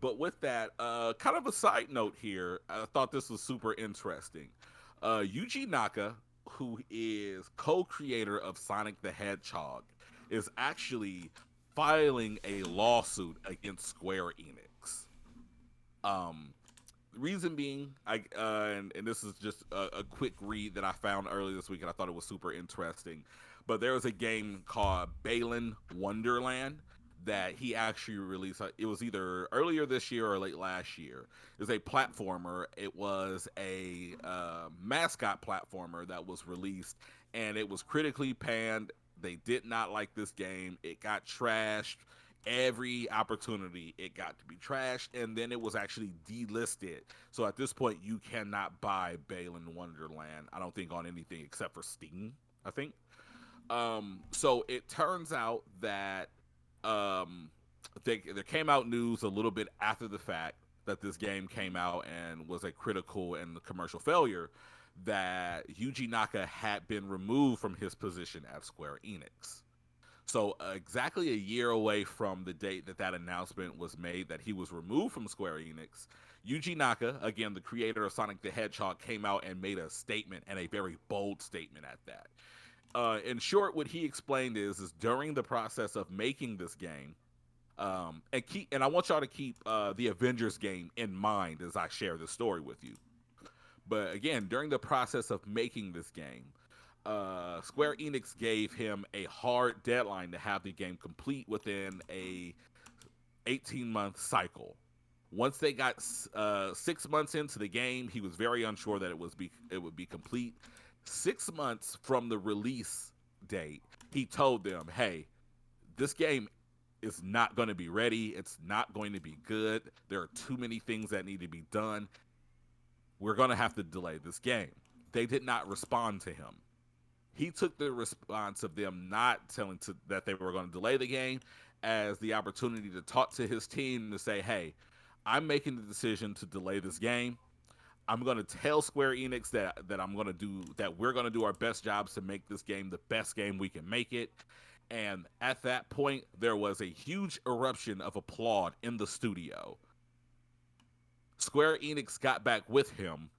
But with that, kind of a side note here, I thought this was super interesting. Yuji Naka, who is co-creator of Sonic the Hedgehog, is actually filing a lawsuit against Square Enix. Um, reason being, and this is just a quick read that I found earlier this week, and I thought it was super interesting. But there was a game called Balin Wonderland that he actually released. It was either earlier this year or late last year. It was a platformer. It was a mascot platformer that was released, and it was critically panned. They did not like this game. It got trashed every opportunity. It got to be trashed, and then it was actually delisted. So at this point, you cannot buy Balin Wonderland, I don't think, on anything except for Steam, I think. So it turns out that there came out news a little bit after the fact that this game came out and was a critical and commercial failure, that Yuji Naka had been removed from his position at Square Enix. So exactly a year away from the date that that announcement was made that he was removed from Square Enix, Yuji Naka, again the creator of Sonic the Hedgehog, came out and made a statement, and a very bold statement at that. In short, what he explained is during the process of making this game, and I want y'all to keep the Avengers game in mind as I share this story with you. But again, during the process of making this game, Square Enix gave him a hard deadline to have the game complete within a 18-month cycle. Once they got 6 months into the game, he was very unsure that it would be complete. 6 months from the release date, he told them, "Hey, this game is not going to be ready. It's not going to be good. There are too many things that need to be done. We're going to have to delay this game." They did not respond to him. He took the response of them not that they were going to delay the game as the opportunity to talk to his team to say, "Hey, I'm making the decision to delay this game. I'm going to tell Square Enix that we're going to do our best jobs to make this game the best game we can make it." And at that point, there was a huge eruption of applaud in the studio. Square Enix got back with him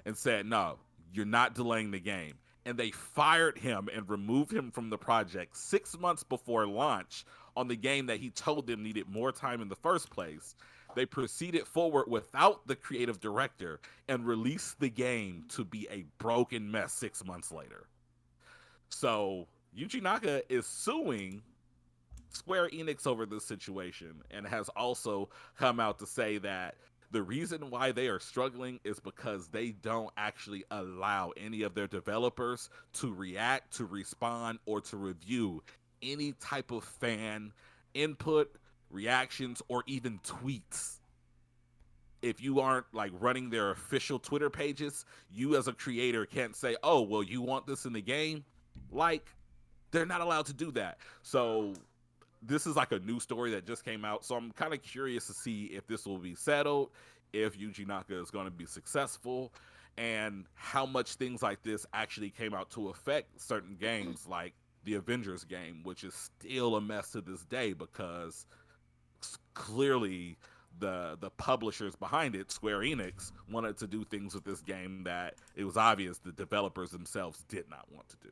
and said, "No, you're not delaying the game." And they fired him and removed him from the project 6 months before launch on the game that he told them needed more time in the first place. They proceeded forward without the creative director and released the game to be a broken mess 6 months later. So Yuji Naka is suing Square Enix over this situation, and has also come out to say that the reason why they are struggling is because they don't actually allow any of their developers to react, to respond, or to review any type of fan input, reactions, or even tweets. If you aren't like running their official Twitter pages, you as a creator can't say, "Oh, well, you want this in the game?" Like, they're not allowed to do that. So this is like a new story that just came out. So I'm kind of curious to see if this will be settled, if Yuji Naka is going to be successful, and how much things like this actually came out to affect certain games like the Avengers game, which is still a mess to this day because clearly the publishers behind it, Square Enix, wanted to do things with this game that it was obvious the developers themselves did not want to do.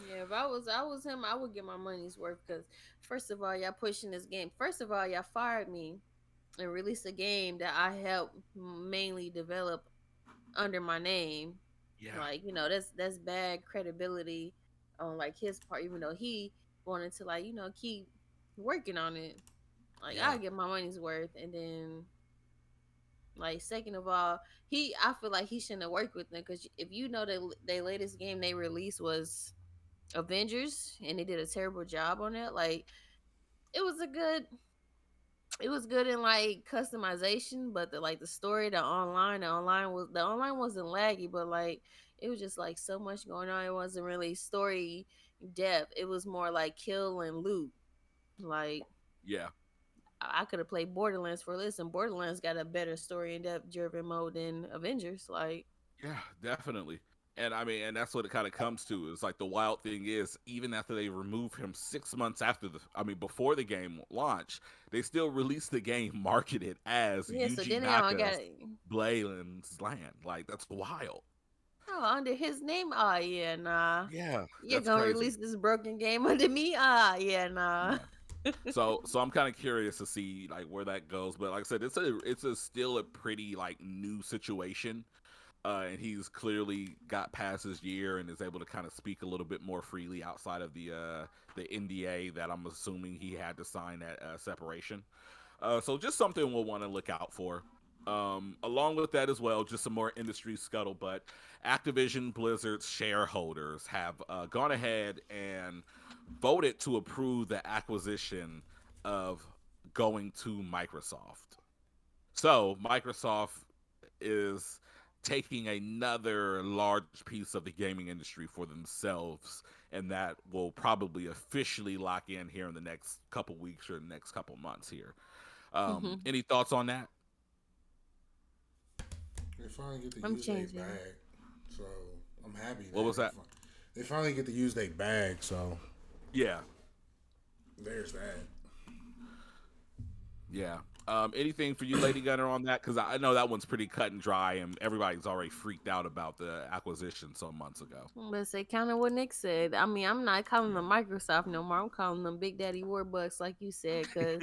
Yeah, if I was him, I would get my money's worth because first of all, y'all pushing this game. First of all, y'all fired me and released a game that I helped mainly develop under my name. Yeah. Like, that's bad credibility on like his part, even though he wanted to like, keep working on it. Like, Yeah. I get my money's worth. And then like, second of all, I feel like he shouldn't have worked with them because if you know that their latest game they released was Avengers and they did a terrible job on it, like it was a good it was good in like customization, but the story, the online wasn't laggy, but like it was just like so much going on. It wasn't really story depth. It was more like kill and loot. Like Yeah, I could have played Borderlands for this, and Borderlands got a better story and depth driven mode than Avengers. Like, yeah, definitely. And I mean, and that's what it kind of comes to. Is like the wild thing is, even after they remove him 6 months after before the game launch, they still released the game marketed as yeah, so Yuji then they all got Naka's Blayland's Land. Like that's wild. oh under his name. Oh yeah, nah. Yeah, You're that's gonna crazy. release this broken game under me? Ah yeah, nah. Yeah. So I'm kind of curious to see like where that goes. But like I said, it's still a pretty like new situation. And he's clearly got past his year and is able to kind of speak a little bit more freely outside of the NDA that I'm assuming he had to sign at separation. So just something we'll want to look out for. Along with that as well, just some more industry scuttlebutt. Activision Blizzard's shareholders have gone ahead and voted to approve the acquisition of going to Microsoft. So Microsoft is taking another large piece of the gaming industry for themselves, and that will probably officially lock in here in the next couple weeks or the next couple months here. Any thoughts on that? They finally get to I'm use their changing. bag, so I'm happy What that was that? they finally get to use their bag. So Yeah, there's that. yeah. Anything for you, Lady Gunner, on that? Because I know that one's pretty cut and dry, and everybody's already freaked out about the acquisition some months ago. But say kind of what Nick said. I mean, I'm not calling them Microsoft no more. I'm calling them Big Daddy Warbucks, like you said, because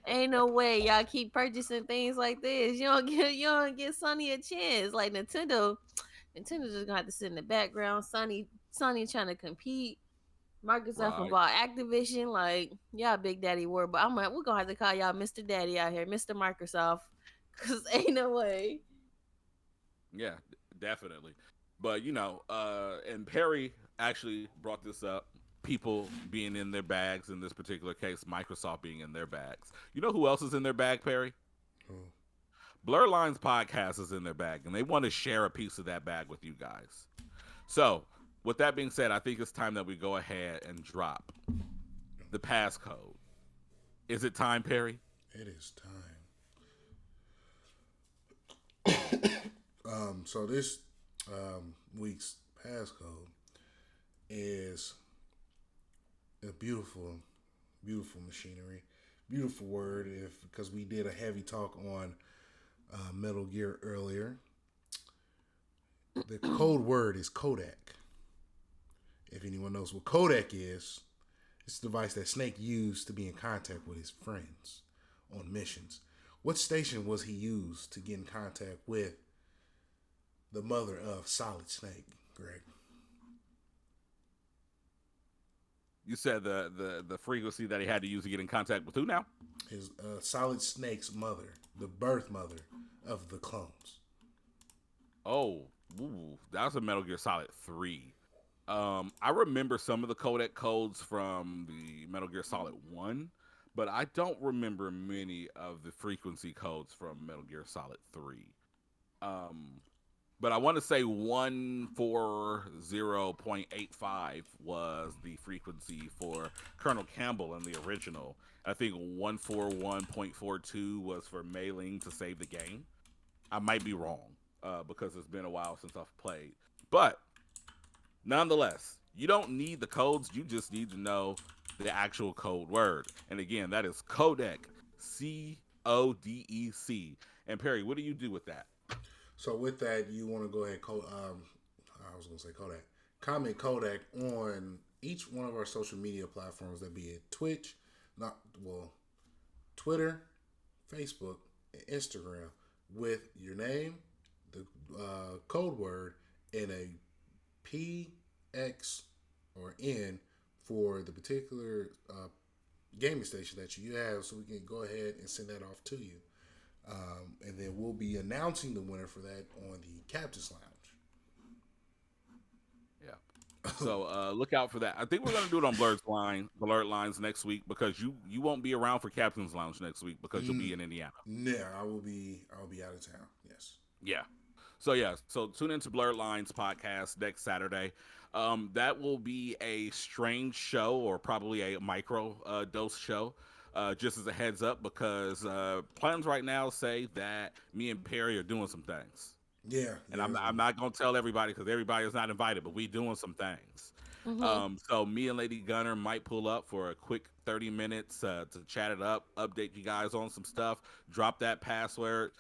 ain't no way y'all keep purchasing things like this. You don't get Sony a chance. Like Nintendo just gonna have to sit in the background. Sony trying to compete. Microsoft and Right. bought Activision. Like y'all Big Daddy Warbucks. I'm like, we're gonna have to call y'all Mr. Daddy out here, Mr. Microsoft, because ain't no way. Yeah, definitely. But and Perry actually brought this up. People being in their bags in this particular case, Microsoft being in their bags. You know who else is in their bag, Perry? Oh, Blerd Lines Podcast is in their bag, and they want to share a piece of that bag with you guys. So, with that being said, I think it's time that we go ahead and drop the passcode. Is it time, Perry? it is time. So this week's passcode is a beautiful, beautiful machinery, beautiful word. If because we did a heavy talk on Metal Gear earlier, the code word is Kodak. If anyone knows what Kodak is, it's a device that Snake used to be in contact with his friends on missions. What station was he used to get in contact with the mother of Solid Snake, Greg? You said the frequency that he had to use to get in contact with who now? His Solid Snake's mother, the birth mother of the clones. Oh, that was a Metal Gear Solid 3. I remember some of the codec codes from the Metal Gear Solid 1, but I don't remember many of the frequency codes from Metal Gear Solid 3. Um, but I want to say 140.85 was the frequency for Colonel Campbell in the original. I think 141.42 was for Mei Ling to save the game. I might be wrong because it's been a while since I've played. But nonetheless, you don't need the codes. You just need to know the actual code word. And again, that is codec, Codec. And Perry, what do you do with that? So with that, you want to go ahead. I was going to say Kodak. Comment Kodak on each one of our social media platforms. That be it Twitch, Twitter, Facebook, and Instagram with your name, the code word, and a P, X, or N for the particular gaming station that you have, so we can go ahead and send that off to you. And then we'll be announcing the winner for that on the Captain's Lounge. Yeah. So look out for that. I think we're gonna do it on Blerd Lines next week because you won't be around for Captain's Lounge next week because you'll be in Indiana. Yeah, I will be out of town. Yes. Yeah. So tune into Blerd Lines podcast next Saturday. That will be a strange show or probably a micro dose show. Just as a heads up, because plans right now say that me and Perry are doing some things. Yeah. And Yeah. I'm not gonna tell everybody because everybody is not invited, but we doing some things. Mm-hmm. So me and Lady Gunner might pull up for a quick 30 minutes to chat it up, update you guys on some stuff, drop that password,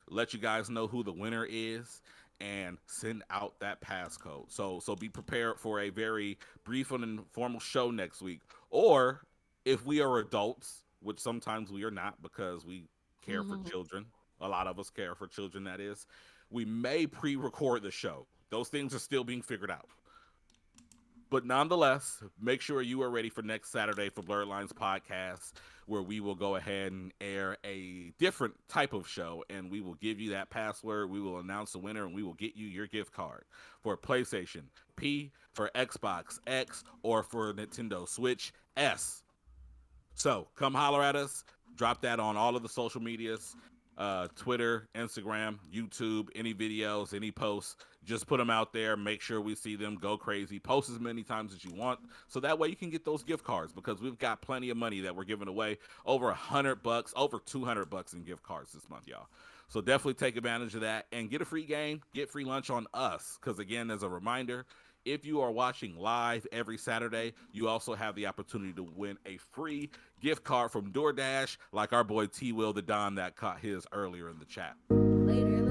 let you guys know who the winner is, and send out that passcode. So be prepared for a very brief and informal show next week. Or if we are adults, which sometimes we are not because we care for Mm-hmm. children, a lot of us care for children, that is, we may pre-record the show. Those things are still being figured out. But nonetheless, make sure you are ready for next Saturday for Blerd Lines Podcast, where we will go ahead and air a different type of show, and we will give you that password. We will announce the winner, and we will get you your gift card for PlayStation P, for Xbox X, or for Nintendo Switch S. So come holler at us. Drop that on all of the social medias. Twitter, Instagram, YouTube, any videos, any posts, just put them out there. Make sure we see them. Go crazy. Post as many times as you want, so that way you can get those gift cards because we've got plenty of money that we're giving away. Over $100, over $200 in gift cards this month, y'all. So definitely take advantage of that and get a free game, get free lunch on us. Because again, as a reminder, if you are watching live every Saturday, you also have the opportunity to win a free gift card from DoorDash, like our boy T Will the Don that caught his earlier in the chat. Later.